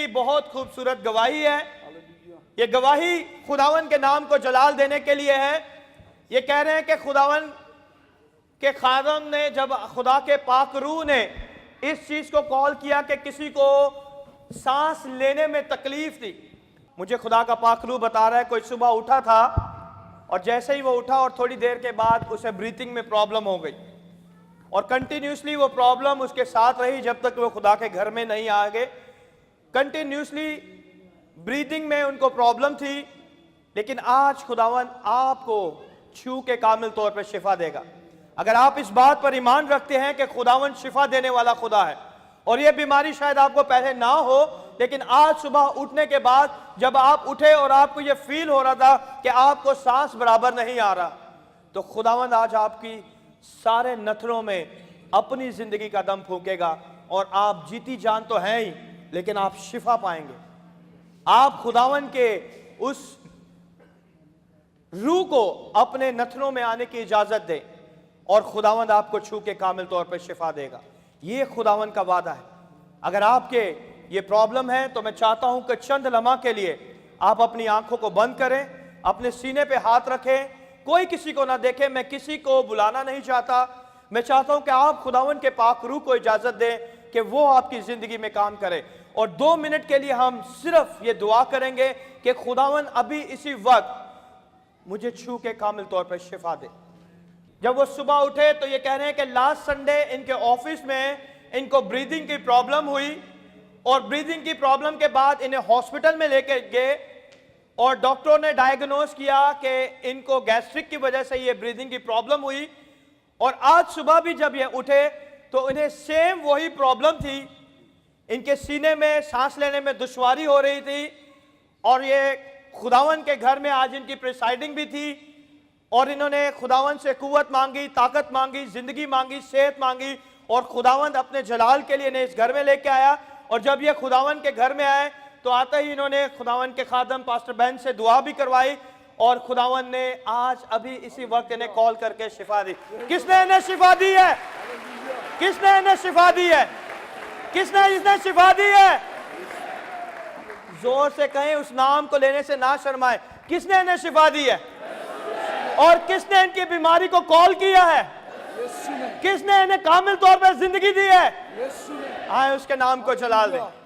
की बहुत खूबसूरत गवाही है। ये गवाही खुदावन के नाम को जलाल देने के लिए है। ये कह रहे हैं कि खुदावन के खादम ने, जब खुदा के पाक रूह ने इस चीज को कॉल किया कि किसी को सांस लेने में तकलीफ थी। मुझे खुदा का पाक रूह बता रहा है, कोई सुबह उठा था और जैसे ही वो उठा और थोड़ी देर के बाद उसे ब्रीथिंग में प्रॉब्लम हो गई और कंटिन्यूसली वो प्रॉब्लम उसके साथ रही जब तक वो खुदा के घर में नहीं आ गए। कंटिन्यूसली ब्रीदिंग में उनको प्रॉब्लम थी, लेकिन आज खुदावन आपको छू के कामिल तौर पर शिफा देगा। अगर आप इस बात पर ईमान रखते हैं कि खुदावन शिफा देने वाला खुदा है और ये बीमारी शायद आपको पहले ना हो, लेकिन आज सुबह उठने के बाद जब आप उठे और आपको ये फील हो रहा था कि आपको सांस बराबर नहीं आ रहा, तो खुदावन आज आपकी सारे नथनों में अपनी जिंदगी का दम फूकेगा और आप जीती जान तो हैं ही, लेकिन आप शिफा पाएंगे। आप खुदावन के उस रूह को अपने नथनों में आने की इजाजत दें और खुदावंद आपको छू के कामिल तौर पर शिफा देगा। ये खुदावंद का वादा है। अगर आपके ये प्रॉब्लम है तो मैं चाहता हूं कि चंद लम्हा के लिए आप अपनी आंखों को बंद करें, अपने सीने पे हाथ रखें, कोई किसी को ना देखे। मैं किसी को बुलाना नहीं चाहता। मैं चाहता हूं कि आप खुदावंद के पाक रूह को इजाजत दें कि वो आपकी जिंदगी में काम करे और 2 मिनट के लिए हम सिर्फ ये दुआ करेंगे कि खुदावंद अभी इसी वक्त मुझे छू के कामिल तौर पर शिफा दे। जब वो सुबह उठे तो ये कह रहे हैं कि लास्ट संडे इनके ऑफिस में इनको ब्रीदिंग की प्रॉब्लम हुई और ब्रीदिंग की प्रॉब्लम के बाद इन्हें हॉस्पिटल में लेके गए और डॉक्टरों ने डायग्नोस किया कि इनको गैस्ट्रिक की वजह से ये ब्रीदिंग की प्रॉब्लम हुई। और आज सुबह भी जब ये उठे तो इन्हें सेम वही प्रॉब्लम थी। इनके सीने में सांस लेने में दुश्वारी हो रही थी और ये खुदावन के घर में आज इनकी प्रिसाइडिंग भी थी और इन्होंने खुदावन से कुव्वत मांगी, ताकत मांगी, जिंदगी मांगी, सेहत मांगी और खुदावंद अपने जलाल के लिए इन्हें इस घर में लेके आया। और जब ये खुदावन के घर में आए तो आते ही इन्होंने खुदावन के खादम पास्टर बहन से दुआ भी करवाई और खुदावन ने आज अभी इसी वक्त इन्हें कॉल करके शिफा दी। किसने इन्हें शिफा दी है? किसने इन्हें शिफा दी है? किसने इन्हें शिफा दी है? जोर से कहें, उस नाम को लेने से ना शर्माए। किसने इन्हें शिफा दी है और किसने इनकी बीमारी को कॉल किया है? किसने इन्हें कामिल तौर पर जिंदगी दी है? आए उसके नाम को जलाल दें।